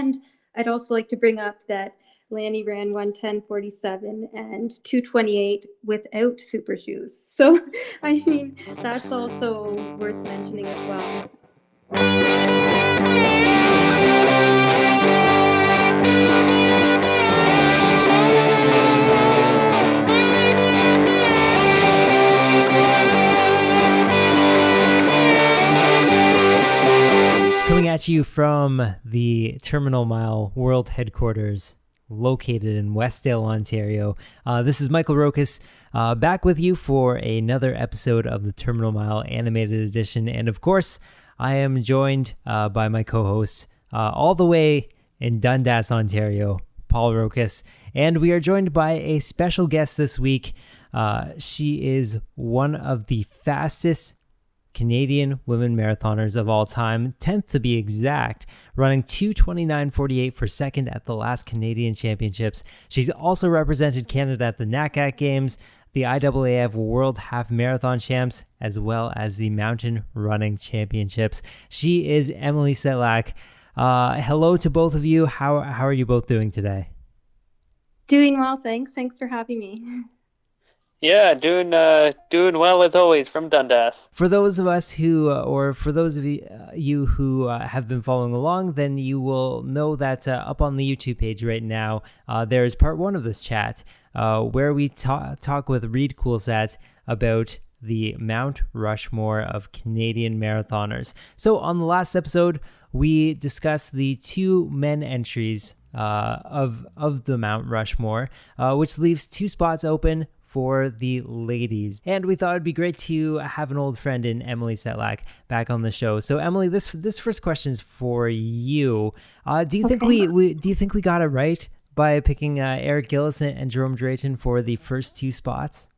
And I'd also like to bring up that Lanny ran 1:10:47 and 2:28 without super shoes. So, I mean, that's also worth mentioning as well. Coming at you from the Terminal Mile World Headquarters, located in Westdale, Ontario. This is Michael Rokas, back with you for another episode of the Terminal Mile Animated Edition. And of course, I am joined by my co-host all the way in Dundas, Ontario, Paul Rokas. And we are joined by a special guest this week. She is one of the fastest Canadian women marathoners of all time, 10th to be exact, running 2:29:48 for second at the last Canadian Championships. She's also represented Canada at the NACAC Games, the IAAF World Half Marathon Champs, as well as the Mountain Running Championships. She is Emily Setlack. Hello to both of you. How are you both doing today? Doing well, thanks. Thanks for having me. Yeah, doing well as always from Dundas. For those of us who, or for those of you who have been following along, then you will know that up on the YouTube page right now, there is part 1 of this chat where we talk with Reed Coolsat about the Mount Rushmore of Canadian marathoners. So on the last episode, we discussed the 2 men entries of the Mount Rushmore, which leaves 2 spots open for the ladies. And we thought it'd be great to have an old friend in Emily Setlack back on the show. So Emily, this first question is for you. Do you think we got it right by picking Eric Gillis and Jerome Drayton for the first 2 spots?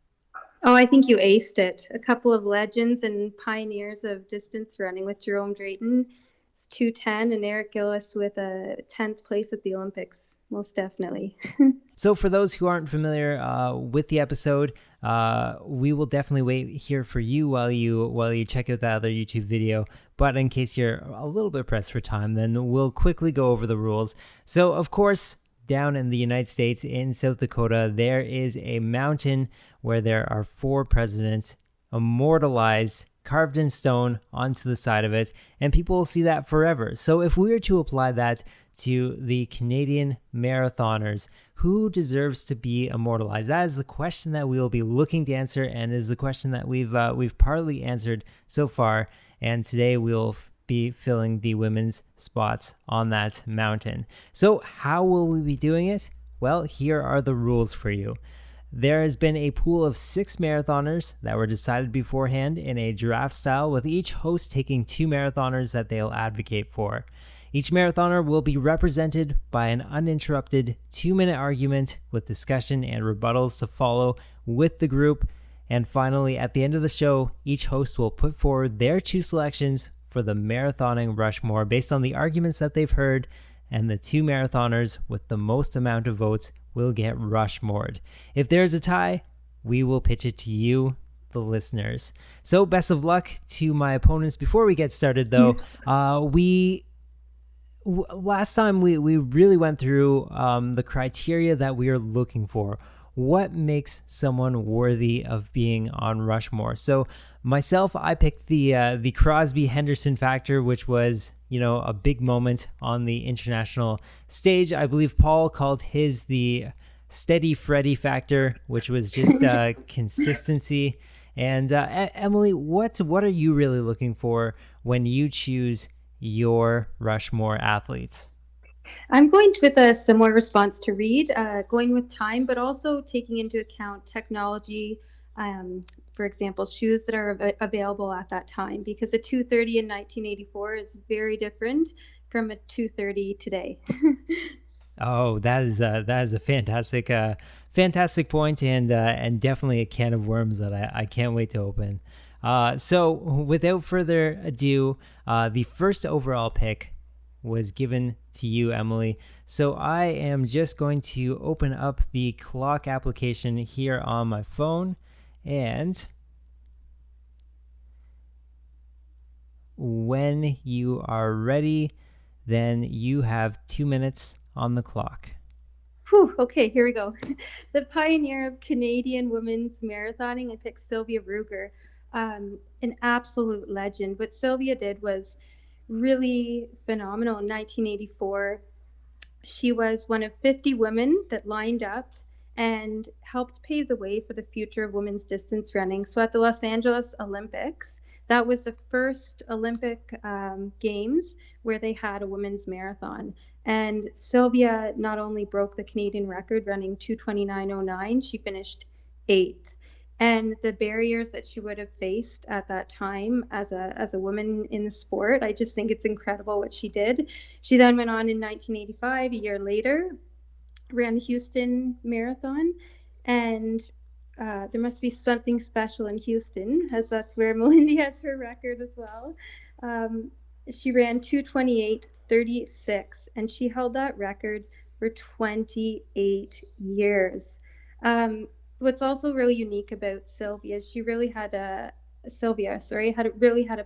Oh, I think you aced it. A couple of legends and pioneers of distance running with Jerome Drayton. It's 2:10, and Eric Gillis with a 10th place at the Olympics. Most definitely. So for those who aren't familiar with the episode, we will definitely wait here for you while you check out that other YouTube video. But in case you're a little bit pressed for time, then we'll quickly go over the rules. So of course, down in the United States, in South Dakota, there is a mountain where there are 4 presidents immortalized, carved in stone onto the side of it, and people will see that forever. So if we were to apply that to the Canadian marathoners, who deserves to be immortalized? That is the question that we will be looking to answer, and is the question that we've partly answered so far. And today we'll be filling the women's spots on that mountain. So how will we be doing it? Well, here are the rules for you. There has been a pool of 6 marathoners that were decided beforehand in a draft style, with each host taking 2 marathoners that they'll advocate for. Each marathoner will be represented by an uninterrupted 2-minute argument with discussion and rebuttals to follow with the group. And finally, at the end of the show, each host will put forward their 2 selections for the marathoning Rushmore based on the arguments that they've heard, and the 2 marathoners with the most amount of votes will get Rushmored. If there's a tie, we will pitch it to you, the listeners. So best of luck to my opponents. Before we get started though, last time we really went through the criteria that we are looking for. What makes someone worthy of being on Rushmore? So myself, I picked the Crosby-Henderson factor, which was, a big moment on the international stage. I believe Paul called his the Steady Freddy factor, which was just consistency. And Emily, what are you really looking for when you choose your Rushmore athletes? I'm going with a similar response to Reed, going with time, but also taking into account technology, for example, shoes that are available at that time, because a 2:30 in 1984 is very different from a 2:30 today. Oh, that is a fantastic point, and definitely a can of worms that I can't wait to open. So without further ado, the first overall pick was given to you, Emily. So I am just going to open up the clock application here on my phone, and when you are ready, then you have 2 minutes on the clock. Whew, okay, here we go. The pioneer of Canadian women's marathoning, I picked Silvia Ruger, an absolute legend. What Silvia did was really phenomenal. In 1984, she was one of 50 women that lined up and helped pave the way for the future of women's distance running. So at the Los Angeles Olympics, that was the first Olympic Games where they had a women's marathon. And Silvia not only broke the Canadian record running 2:29:09, she finished 8th. And the barriers that she would have faced at that time as a woman in the sport, I just think it's incredible what she did. She then went on in 1985, a year later, ran the Houston Marathon, and there must be something special in Houston, as that's where Melindy has her record as well. She ran 2:28:36, and she held that record for 28 years. What's also really unique about Silvia is she really had a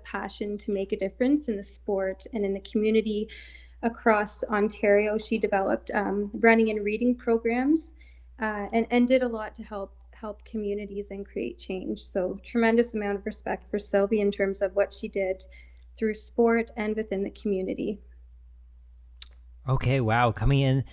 passion to make a difference in the sport and in the community across Ontario. She developed running and reading programs and did a lot to help communities and create change. So tremendous amount of respect for Silvia in terms of what she did through sport and within the community. Okay, wow, coming in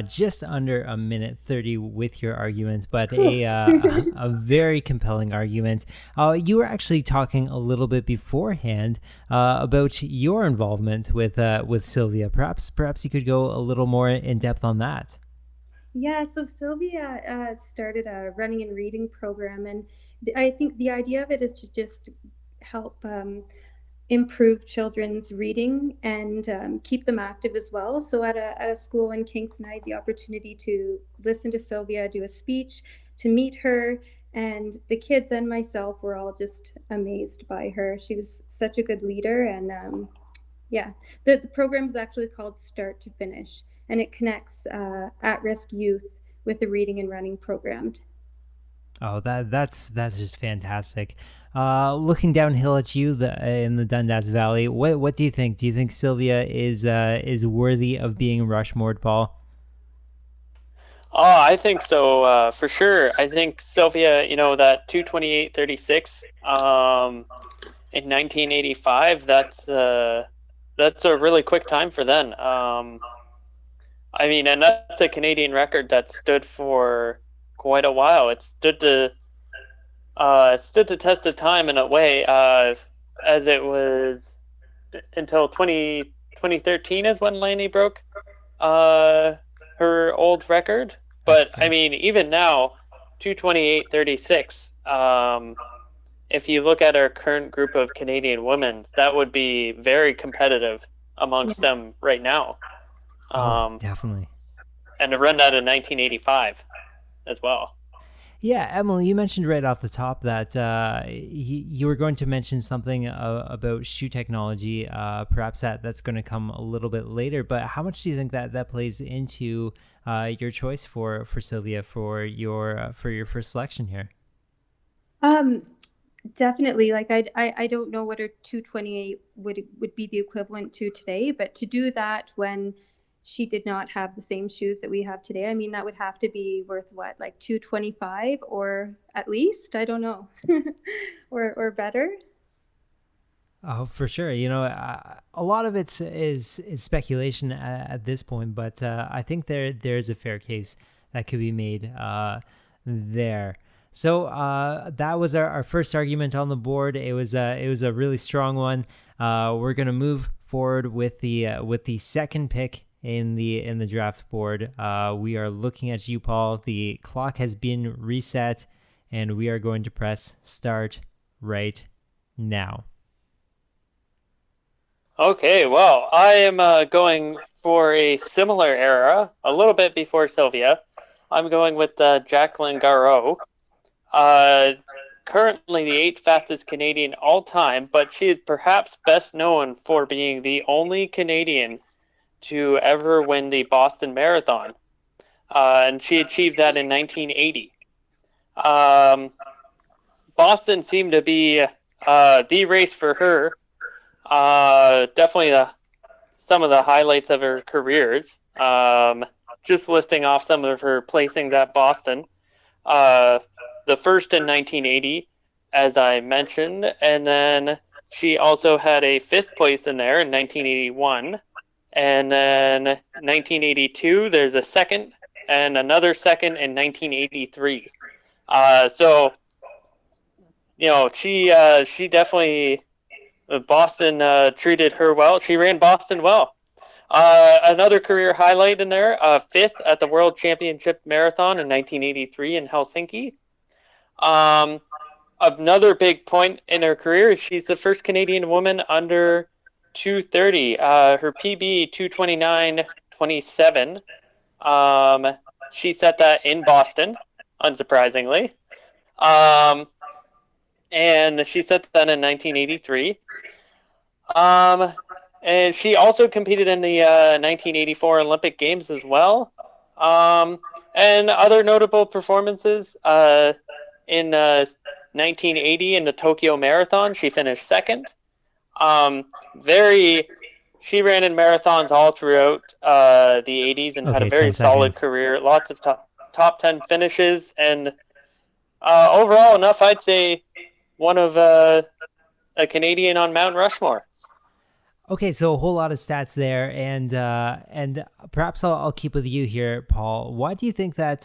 just under a minute 30 with your argument, but a very compelling argument. You were actually talking a little bit beforehand about your involvement with Silvia. Perhaps you could go a little more in depth on that. Yeah, so Silvia started a running and reading program, and I think the idea of it is to just help improve children's reading and keep them active as well. So at a school in Kingston, I had the opportunity to listen to Silvia do a speech, to meet her, and the kids and myself were all just amazed by her. She was such a good leader, and the program is actually called Start to Finish, and it connects at-risk youth with the reading and running program. Oh, that's just fantastic. Looking downhill at you in the Dundas Valley, what do you think? Do you think Silvia is worthy of being Rushmored, Paul? Oh, I think so, for sure. I think Silvia, that 2:28:36 in 1985, that's a really quick time for then. And that's a Canadian record that stood for quite a while. It stood the test of time in a way, as it was until 2013 is when Laney broke her old record. But even now, 2:28:36. If you look at our current group of Canadian women, that would be very competitive amongst them right now. Definitely. And to run that in 1985 as well. Yeah, Emily, you mentioned right off the top that you were going to mention something about shoe technology. Perhaps that's going to come a little bit later. But how much do you think that plays into your choice for Silvia for your first selection here? Definitely. Like I don't know what her 2:28 would be the equivalent to today, but to do that when she did not have the same shoes that we have today, I mean, that would have to be worth what, like 2:25 or at least, I don't know, or better. Oh, for sure. A lot of it is speculation at this point, but I think there's a fair case that could be made there. So that was our first argument on the board. It was a really strong one. We're gonna move forward with the second pick in the draft board. We are looking at you, Paul. The clock has been reset, and we are going to press start right now. Okay, well, I am going for a similar era, a little bit before Silvia. I'm going with Jacqueline Garreau. Currently the 8th fastest Canadian all time, but she is perhaps best known for being the only Canadian to ever win the Boston Marathon. And she achieved that in 1980. Boston seemed to be the race for her. Definitely the some of the highlights of her careers. Just listing off some of her placings at Boston. The first in 1980, as I mentioned, and then she also had a 5th place in there in 1981. And then 1982, there's a second and another second in 1983. So, she definitely, Boston treated her well. She ran Boston well. Another career highlight in there, 5th at the World Championship Marathon in 1983 in Helsinki. Another big point in her career is she's the first Canadian woman under 230. Her PB 229.27. She set that in Boston, unsurprisingly. And she set that in 1983. And she also competed in the 1984 Olympic Games as well. And other notable performances, in 1980 in the Tokyo Marathon, she finished 2nd. She ran in marathons all throughout the 80s and had a very solid career. Lots of top 10 finishes, and overall enough, I'd say, one of a Canadian on Mount Rushmore. Okay, so a whole lot of stats there, and perhaps I'll keep with you here, Paul. Why do you think that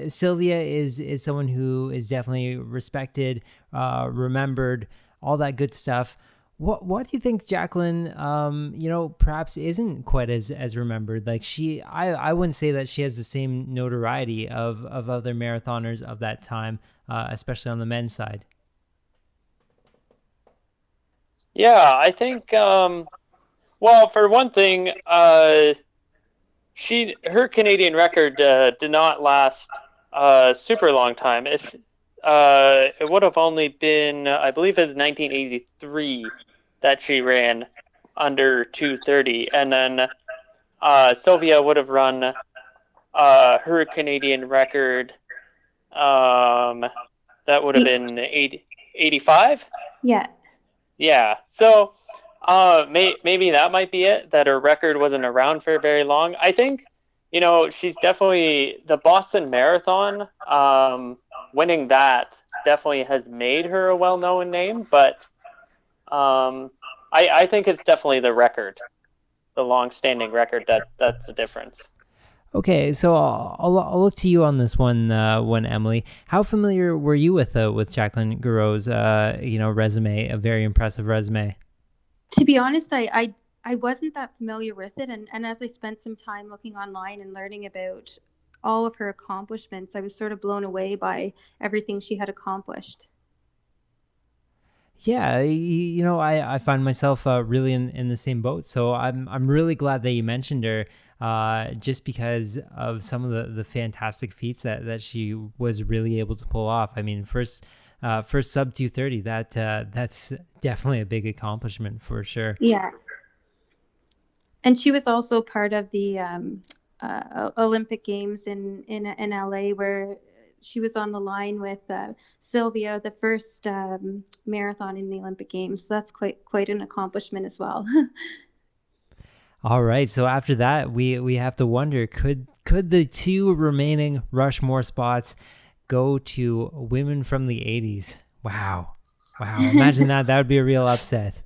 Silvia is someone who is definitely respected, remembered, all that good stuff? What do you think Jacqueline, perhaps isn't quite as remembered? Like I wouldn't say that she has the same notoriety of other marathoners of that time, especially on the men's side. Yeah, I think, well, for one thing, her Canadian record did not last a super long time. It would have only been, I believe it was 1983 that she ran under 230. And then Silvia would have run her Canadian record, that would have been 85? Yeah. Yeah, so maybe that might be it, that her record wasn't around for very long. I think, she's definitely, the Boston Marathon, winning that definitely has made her a well-known name, but I think it's definitely the record, the long-standing record, that's the difference. Okay, so I'll look to you on this one, Emily. How familiar were you with Jacqueline Gouraud's resume? A very impressive resume. To be honest, I wasn't that familiar with it, and as I spent some time looking online and learning about all of her accomplishments, I was sort of blown away by everything she had accomplished. Yeah, I find myself really in the same boat. So I'm really glad that you mentioned her, just because of some of the fantastic feats that she was really able to pull off. I mean, first sub 230, that's definitely a big accomplishment for sure. Yeah, and she was also part of the Olympic Games in LA, where she was on the line with Silvia, the first marathon in the Olympic Games. So that's quite an accomplishment as well. All right. So after that, we have to wonder, could the two remaining Rushmore spots go to women from the 80s? Wow. Imagine that. That would be a real upset.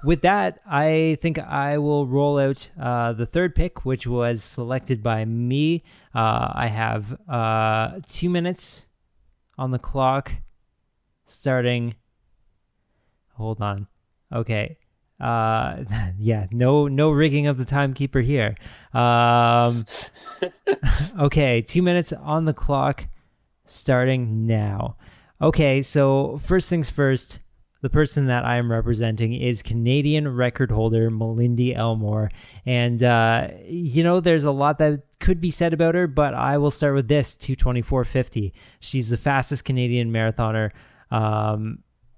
With that, I think I will roll out the third pick, which was selected by me. I have 2 minutes on the clock starting. Hold on. Okay. Yeah, no rigging of the timekeeper here. Okay, 2 minutes on the clock starting now. Okay, so first things first. The person that I am representing is Canadian record holder Malindi Elmore. And, there's a lot that could be said about her, but I will start with this, 2:24:50. She's the fastest Canadian marathoner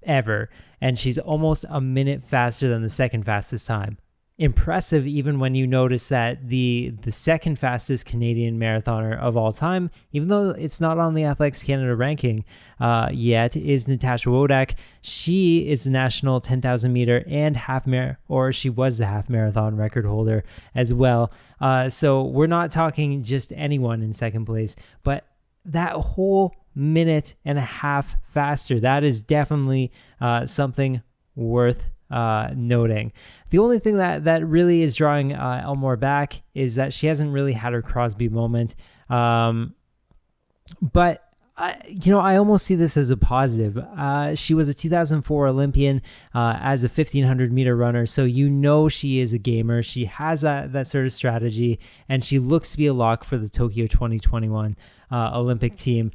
ever. And she's almost a minute faster than the second fastest time impressive, even when you notice that the second fastest Canadian marathoner of all time, even though it's not on the Athletics Canada ranking yet, is Natasha Wodak. She is the national 10,000 meter and she was the half marathon record holder as well. So we're not talking just anyone in second place, but that whole minute and a half faster, that is definitely something worth noting. The only thing that really is drawing Elmore back is that she hasn't really had her Crosby moment. But I almost see this as a positive. She was a 2004 Olympian as a 1500 meter runner, so she is a gamer. She has that sort of strategy, and she looks to be a lock for the Tokyo 2021 Olympic team.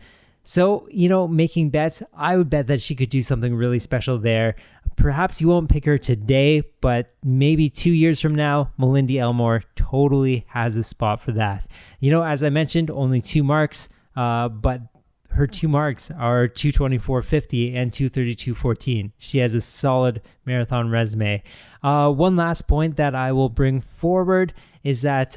So, making bets, I would bet that she could do something really special there. Perhaps you won't pick her today, but maybe 2 years from now, Malindi Elmore totally has a spot for that. As I mentioned, only 2 marks, but her 2 marks are 2:24:50 and 2:32:14. She has a solid marathon resume. One last point that I will bring forward is that,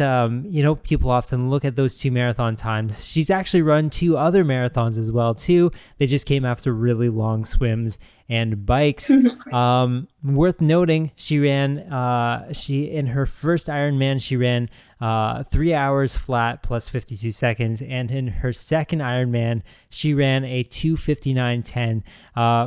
people often look at those 2 marathon times. She's actually run 2 other marathons as well, too. They just came after really long swims and bikes. Worth noting, in her first Ironman, she ran 3 hours flat plus 52 seconds. And in her second Ironman, she ran a 2:59:10.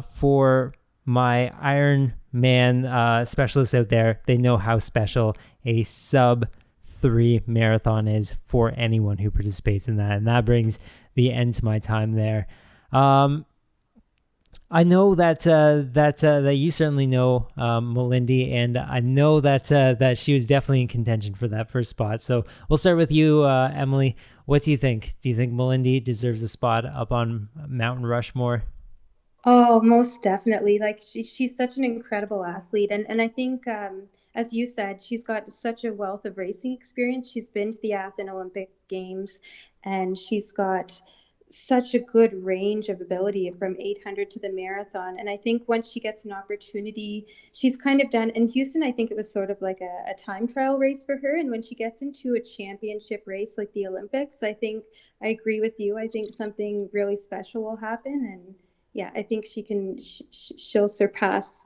For my Ironman specialists out there, they know how special a sub 3 marathon is for anyone who participates in that. And that brings the end to my time there. I know that you certainly know Malindi, and I know that she was definitely in contention for that first spot. So we'll start with you, Emily. What do you think? Do you think Malindi deserves a spot up on Mount Rushmore? Oh, most definitely. Like she's such an incredible athlete. And I think, as you said, she's got such a wealth of racing experience. She's been to the Athens Olympic Games, and she's got such a good range of ability from 800 to the marathon. And I think once she gets an opportunity, she's kind of done in Houston, I think it was sort of like a time trial race for her. And when she gets into a championship race like the Olympics, I think I agree with you. I think something really special will happen. And yeah, I think she'll surpass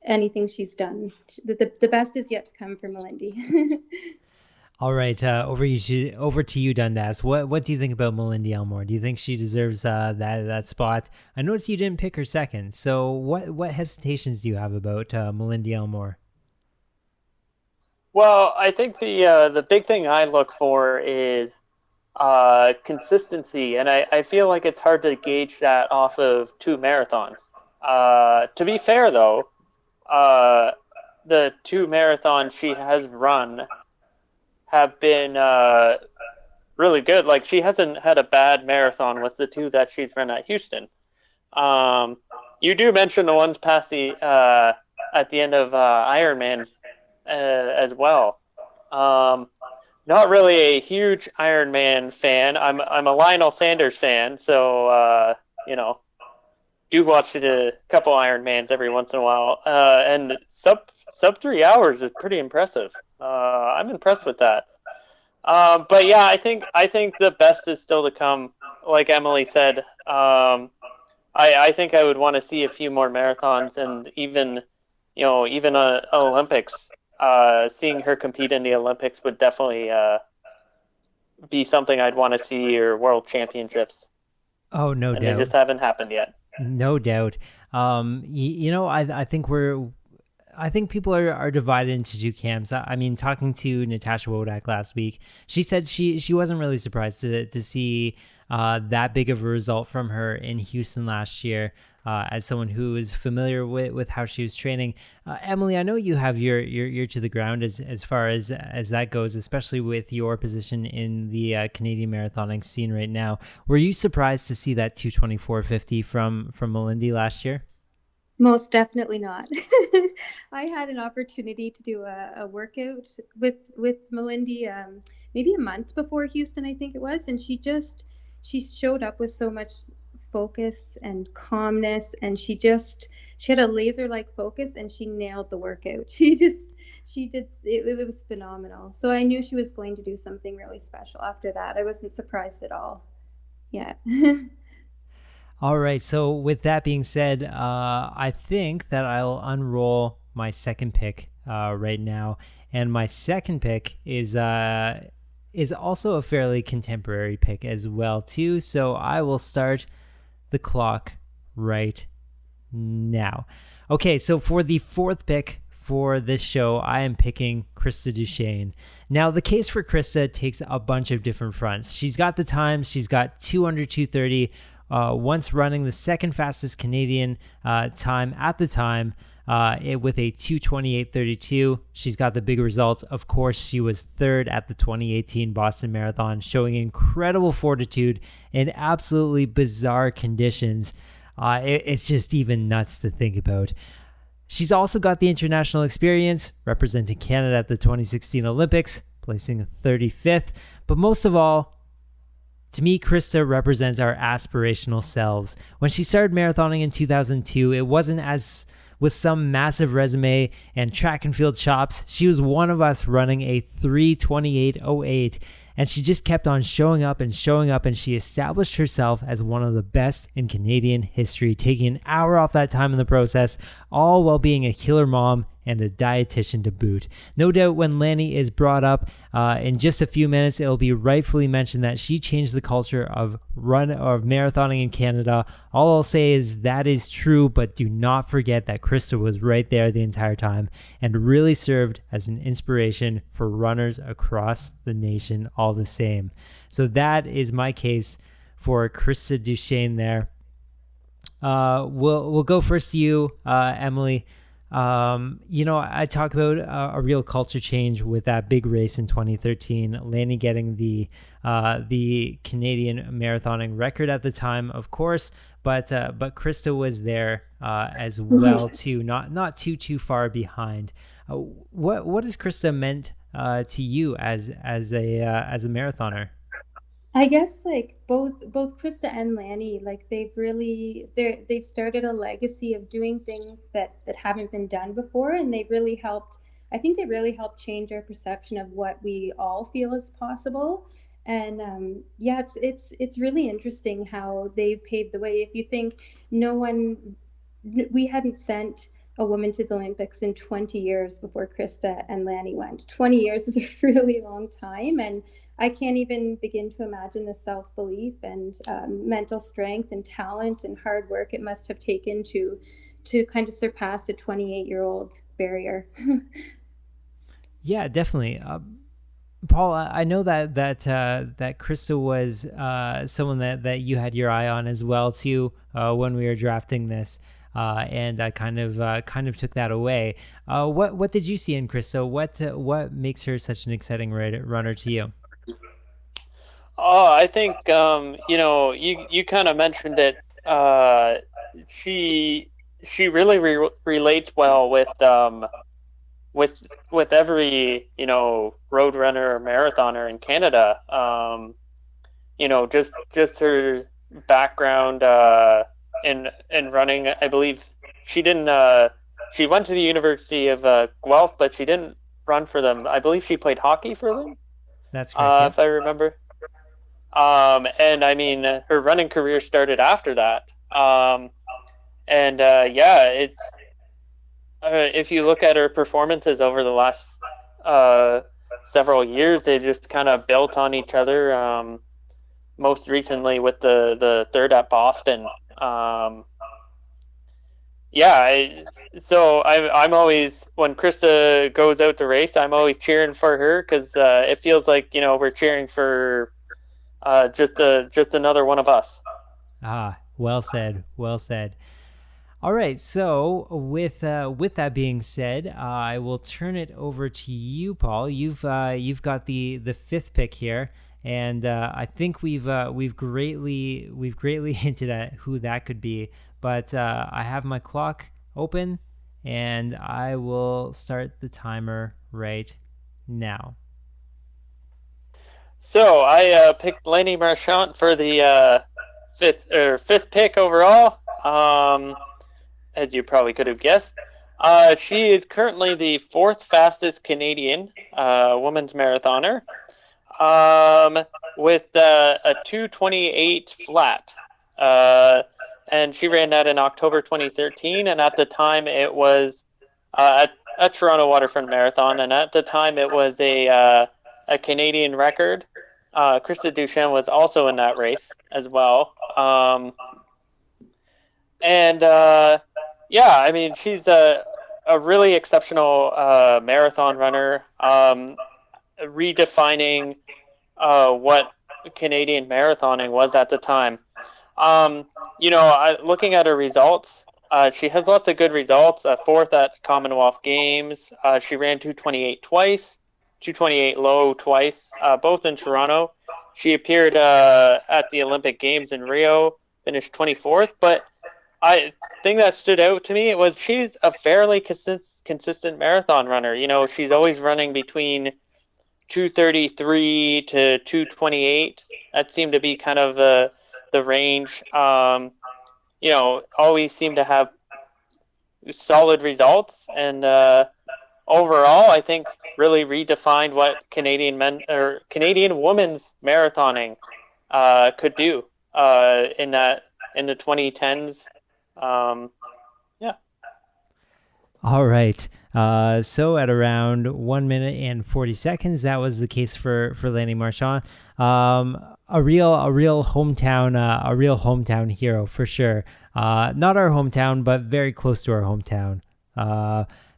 anything she's done. The best is yet to come for Malindi. All right, over to you, Dundas. What do you think about Malindi Elmore? Do you think she deserves that spot? I noticed you didn't pick her second. So what hesitations do you have about Malindi Elmore? Well, I think the big thing I look for is consistency, and I feel like it's hard to gauge that off of 2 marathons. To be fair, though, the 2 marathons she has run have been really good. Like, she hasn't had a bad marathon with the 2 that she's run at Houston. You do mention the ones past at the end of Ironman as well. Not really a huge Ironman fan. I'm a Lionel Sanders fan, so do watch a couple Ironmans every once in a while. And sub 3 hours is pretty impressive. I'm impressed with that. But yeah, I think the best is still to come. Like Emily said, I think I would want to see a few more marathons, and even Olympics. Seeing her compete in the Olympics would definitely be something I'd want to see, or World Championships. Oh, no doubt. They just haven't happened yet. No doubt. I think people are divided into 2 camps. I mean, talking to Natasha Wodak last week, she said she wasn't really surprised to see that big of a result from her in Houston last year. As someone who is familiar with how she was training, Emily, I know you have your ear to the ground as far as that goes, especially with your position in the Canadian marathoning scene right now. Were you surprised to see that 2:24:50 from Malindi last year? Most definitely not. I had an opportunity to do a workout with Malindi maybe a month before Houston, I think it was, and she showed up with so much focus and calmness, and she had a laser-like focus, and she nailed the workout. She just She did. It was phenomenal. So I knew she was going to do something really special after that. I wasn't surprised at all. Yeah. All right. So with that being said, I think that I'll unroll my second pick right now, and my second pick is also a fairly contemporary pick as well too. So I will start the clock right now. Okay. So for the fourth pick for this show, I am picking Krista Duchene. Now, the case for Krista takes a bunch of different fronts. She's got the time. She's got 200-230. Once running the second fastest Canadian time at the time with a 2:28:32. She's got the big results. Of course, she was third at the 2018 Boston Marathon, showing incredible fortitude in absolutely bizarre conditions. It's just even nuts to think about. She's also got the international experience, representing Canada at the 2016 Olympics, placing 35th. But most of all, to me, Krista represents our aspirational selves. When she started marathoning in 2002, it wasn't as with some massive resume and track and field chops. She was one of us running a 3:28:08, and she just kept on showing up, and she established herself as one of the best in Canadian history, taking an hour off that time in the process, all while being a killer mom and a dietitian to boot. No doubt when Lanny is brought up in just a few minutes, it will be rightfully mentioned that she changed the culture of marathoning in Canada. All I'll say is that is true, but do not forget that Krista was right there the entire time and really served as an inspiration for runners across the nation all the same. So that is my case for Krista Duchene there. We'll go first to you, Emily. I talk about a real culture change with that big race in 2013, Lanny getting the Canadian marathoning record at the time, of course, but Krista was there as well too, not too far behind. What has Krista meant to you as a marathoner? I guess like both Krista and Lanny, like they've started a legacy of doing things that haven't been done before, and they really helped. I think they really helped change our perception of what we all feel is possible. And it's really interesting how they paved the way. If you think we hadn't sent a woman to the Olympics in 20 years before Krista and Lanny went. 20 years is a really long time, and I can't even begin to imagine the self-belief and mental strength and talent and hard work it must have taken to kind of surpass a 28-year-old barrier. Yeah, definitely. Paul, I know that Krista was someone that you had your eye on as well too when we were drafting this. And I kind of took that away. What did you see in Krista? What makes her such an exciting runner to you? Oh, I think you kind of mentioned it. She really relates well with every road runner or marathoner in Canada. Just her background. In running, I believe she didn't. She went to the University of Guelph, but she didn't run for them. I believe she played hockey for them. That's correct. If I remember. And I mean, her running career started after that. It's if you look at her performances over the last several years, they just kind of built on each other. Most recently with the third at Boston. I'm always, when Krista goes out to race, I'm always cheering for her because it feels like we're cheering for just another one of us. Well said. All right, so with that being said, I will turn it over to you, Paul. You've got the fifth pick here. And I think we've greatly hinted at who that could be, but I have my clock open, and I will start the timer right now. So I picked Lanny Marchant for the fifth pick overall, as you probably could have guessed. She is currently the fourth fastest Canadian women's marathoner, with a 2:28 flat. And she ran that in October 2013, and at the time it was a Toronto Waterfront Marathon, and at the time it was a Canadian record. Krista Duchene was also in that race as well. And yeah, I mean, she's a really exceptional marathon runner, redefining what Canadian marathoning was at the time. Looking at her results, she has lots of good results. Fourth at Commonwealth Games. She ran 2:28 twice, 2:28 low twice, both in Toronto. She appeared at the Olympic Games in Rio, finished 24th. But thing that stood out to me was she's a fairly consistent marathon runner. She's always running between 2:33 to 2:28. That seemed to be kind of the range. Always seem to have solid results, and overall, I think really redefined what Canadian men or Canadian women's marathoning could do in the 2010s. Yeah. All right. So at around 1 minute and 40 seconds, that was the case for Lanny Marchant. A real hometown hero for sure. Not our hometown, but very close to our hometown.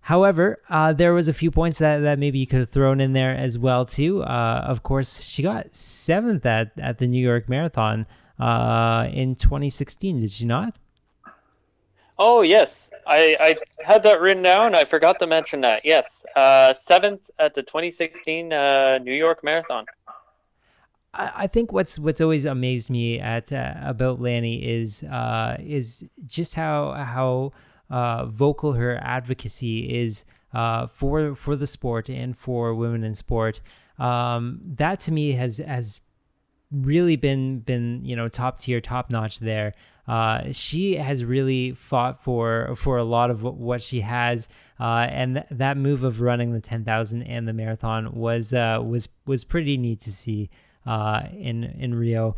However, there was a few points that maybe you could have thrown in there as well too. Of course, she got 7th at the New York Marathon in 2016. Did she not? Oh yes, I had that written down. I forgot to mention that. Yes, 7th at the 2016 New York Marathon. I think what's always amazed me about Lanny is just how vocal her advocacy is for the sport and for women in sport. That to me has really been top tier, top notch there. She has really fought for a lot of what she has, and that move of running the 10,000 and the marathon was pretty neat to see in Rio.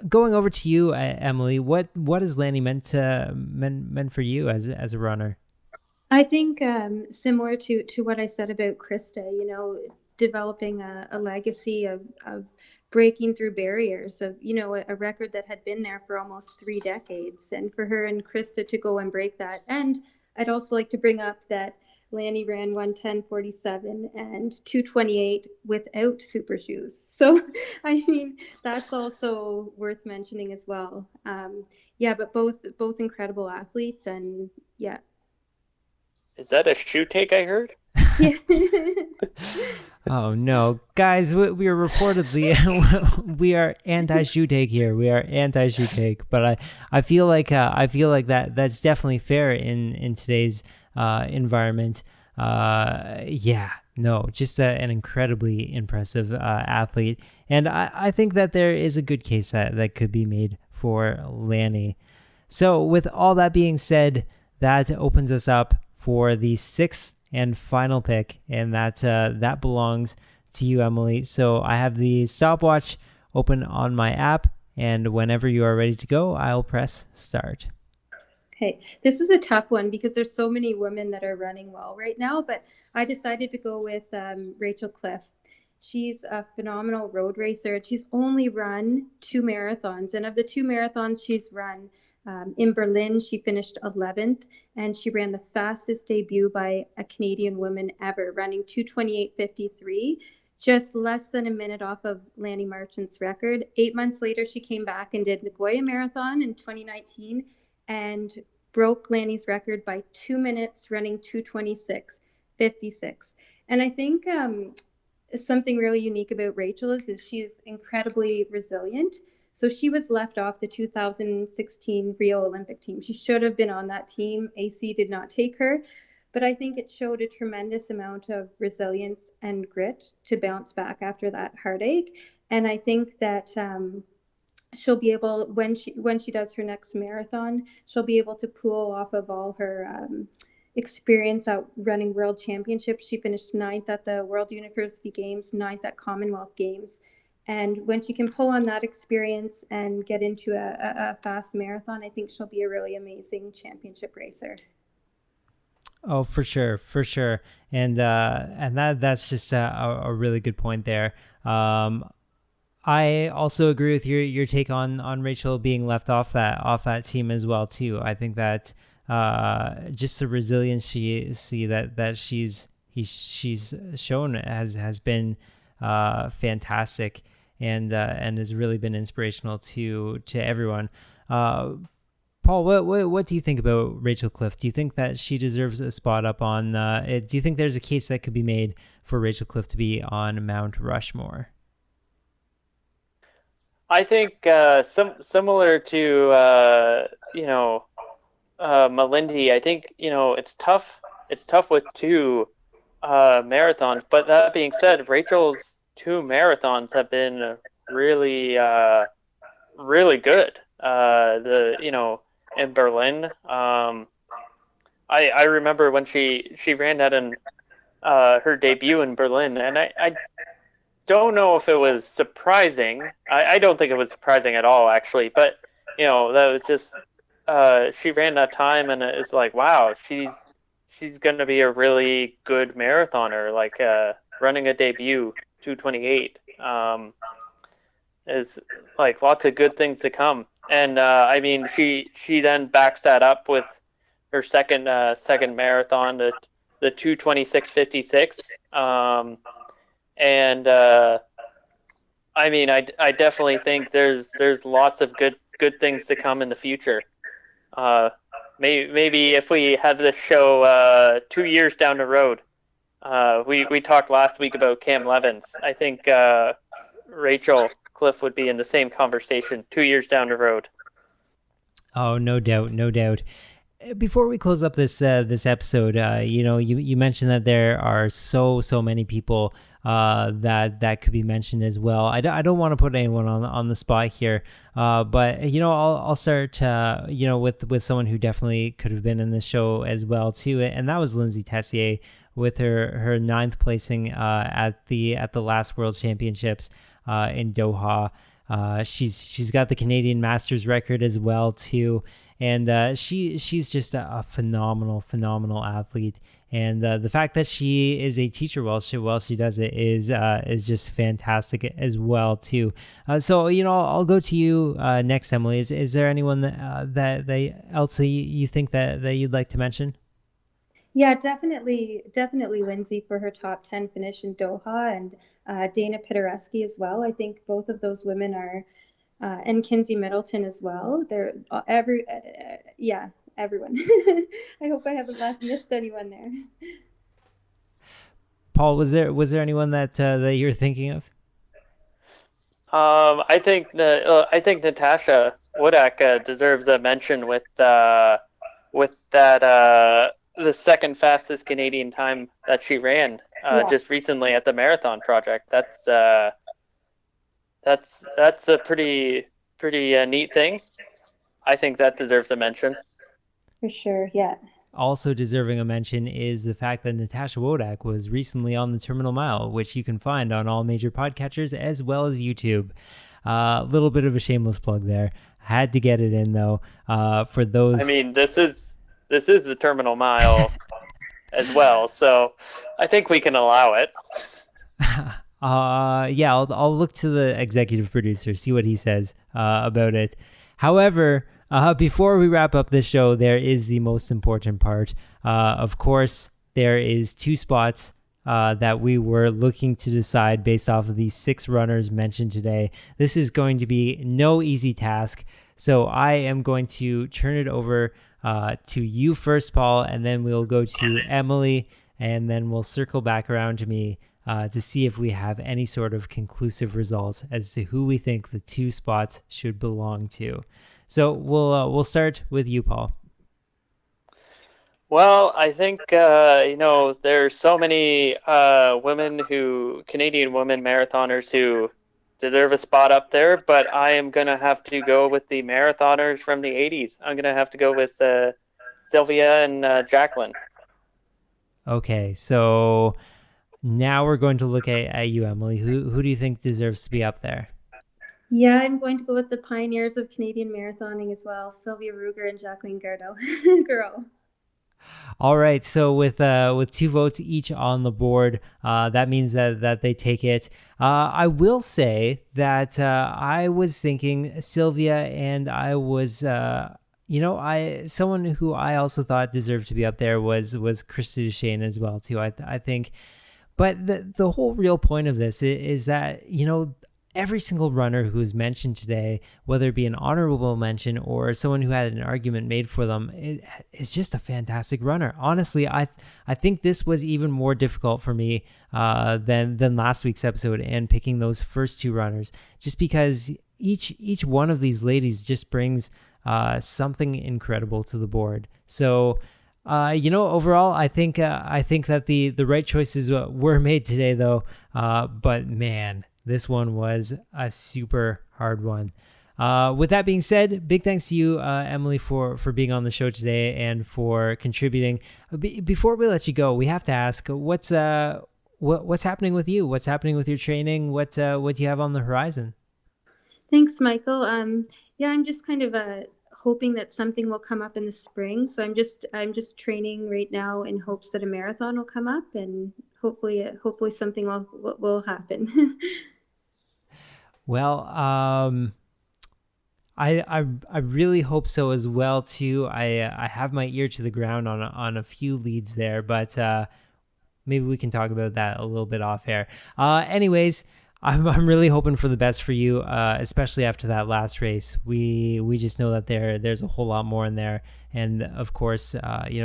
Going over to you, Emily, what has Lanny meant for you as a runner? I think similar to what I said about Krista, developing a legacy of breaking through barriers of, a record that had been there for almost 3 decades. And for her and Krista to go and break that. And I'd also like to bring up that Lanny ran 1:10:47 and 2:28 without super shoes. So, I mean, that's also worth mentioning as well. But both incredible athletes, and yeah. Is that a shoe take I heard? Yeah. Oh no, guys, we are reportedly we are anti-shoe take here. We are anti-shoe take, but I feel like that's definitely fair in today's environment. Just an incredibly impressive athlete, and I think that there is a good case that could be made for Lanny. So with all that being said, that opens us up for the 6th and final pick, and that belongs to you, Emily. So I have the stopwatch open on my app, and whenever you are ready to go, I'll press start. Okay, this is a tough one because there's so many women that are running well right now, but I decided to go with Rachel Cliff. She's a phenomenal road racer. She's only run 2 marathons, and of the 2 marathons she's run, in Berlin, she finished 11th, and she ran the fastest debut by a Canadian woman ever, running 2:28:53, just less than a minute off of Lanny Marchant's record. 8 months later, she came back and did Nagoya Marathon in 2019 and broke Lanny's record by 2 minutes, running 2:26:56. And I think something really unique about Rachel is she's incredibly resilient. So she was left off the 2016 Rio Olympic team. She should have been on that team. AC did not take her. But I think it showed a tremendous amount of resilience and grit to bounce back after that heartache. And I think that she'll be able, when she does her next marathon, she'll be able to pull off of all her experience at running world championships. She finished 9th at the World University Games, 9th at Commonwealth Games. And when she can pull on that experience and get into a fast marathon, I think she'll be a really amazing championship racer. Oh, for sure, and that's just a really good point there. I also agree with your take on Rachel being left off that team as well too. I think that just the resilience that she's shown has been fantastic, and has really been inspirational to everyone. Paul, what do you think about Rachel Cliff? Do you think that she deserves a spot up on it? Do you think there's a case that could be made for Rachel Cliff to be on Mount Rushmore? I think similar to Melindy. I think it's tough. It's tough with 2 marathons. But that being said, Rachel's 2 marathons have been really good. In Berlin, I remember when she ran that in her debut in Berlin, and I don't know if it was surprising. I don't think it was surprising at all, actually. But that was just she ran that time, and it's like, wow, she's going to be a really good marathoner. Like running a debut 2:28 is like lots of good things to come. And I mean, she then backs that up with her second marathon, the 2:26:56. And I mean, I definitely think there's lots of good things to come in the future. Maybe if we have this show 2 years down the road, we talked last week about Cam Levins. I think Rachel Cliff would be in the same conversation 2 years down the road. Oh, no doubt. Before we close up this episode, you mentioned that there are so many people that could be mentioned as well. I don't want to put anyone on the spot here, but I'll start with someone who definitely could have been in this show as well too, and that was Lindsay Tessier with her 9th placing at the last World Championships in Doha. She's got the Canadian Masters record as well too, and she's just a phenomenal athlete. And the fact that she is a teacher while she does it is just fantastic as well too. So I'll go to you next, Emily. Is there anyone that else you think that you'd like to mention? Yeah, definitely Lindsay for her top 10 finish in Doha, and Dana Pitorescu as well. I think both of those women are, and Kinsey Middleton as well. They're everyone. I hope I haven't missed anyone there. Paul, was there anyone that you're thinking of? I think Natasha Wodak deserves a mention with that. The second fastest Canadian time that she ran just recently at the Marathon Project. That's a pretty neat thing. I think that deserves a mention. For sure, yeah. Also deserving a mention is the fact that Natasha Wodak was recently on the Terminal Mile, which you can find on all major podcatchers as well as YouTube. A little bit of a shameless plug there. Had to get it in though. For those, I mean, this is the Terminal Mile as well, so I think we can allow it. Yeah, I'll look to the executive producer, see what he says about it. However, before we wrap up this show, there is the most important part. Of course, there is 2 spots that we were looking to decide based off of these 6 runners mentioned today. This is going to be no easy task, so I am going to turn it over to you first, Paul, and then we'll go to Emily, and then we'll circle back around to me to see if we have any sort of conclusive results as to who we think the 2 spots should belong to. So we'll start with you, Paul. Well, I think there's so many Canadian women marathoners who deserve a spot up there, but I am going to have to go with the marathoners from the 80s. I'm going to have to go with Silvia and Jacqueline. Okay, so now we're going to look at you, Emily. Who do you think deserves to be up there? Yeah, I'm going to go with the pioneers of Canadian marathoning as well, Silvia Ruger and Jacqueline Gardeau. Girl. All right, so with 2 votes each on the board, that means that they take it. I will say that I was thinking Sylvia, and I was someone who I also thought deserved to be up there was Krista Duchene as well too. I think, but the whole real point of this is that every single runner who is mentioned today, whether it be an honorable mention or someone who had an argument made for them, is just a fantastic runner. Honestly, I think this was even more difficult for me than last week's episode and picking those first two runners, just because each one of these ladies just brings something incredible to the board. So overall, I think that the right choices were made today, though. But man, this one was a super hard one. With that being said, big thanks to you, Emily, for being on the show today and for contributing. Before we let you go, we have to ask what's happening with you? What's happening with your training? What do you have on the horizon? Thanks, Michael. Yeah, I'm just kind of hoping that something will come up in the spring. So I'm just training right now in hopes that a marathon will come up, and hopefully something will happen. Well, I really hope so as well too. I have my ear to the ground on a few leads there, but maybe we can talk about that a little bit off air. Anyways, I'm really hoping for the best for you, especially after that last race. We just know that there's a whole lot more in there, and of course,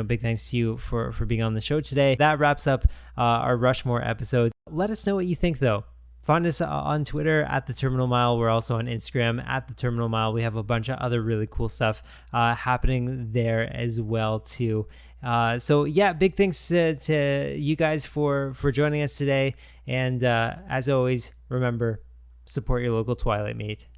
big thanks to you for being on the show today. That wraps up our Rushmore episode. Let us know what you think, though. Find us on Twitter at The Terminal Mile. We're also on Instagram at The Terminal Mile. We have a bunch of other really cool stuff happening there as well too. So yeah, big thanks to you guys for joining us today. And as always, remember, support your local Twilight meet.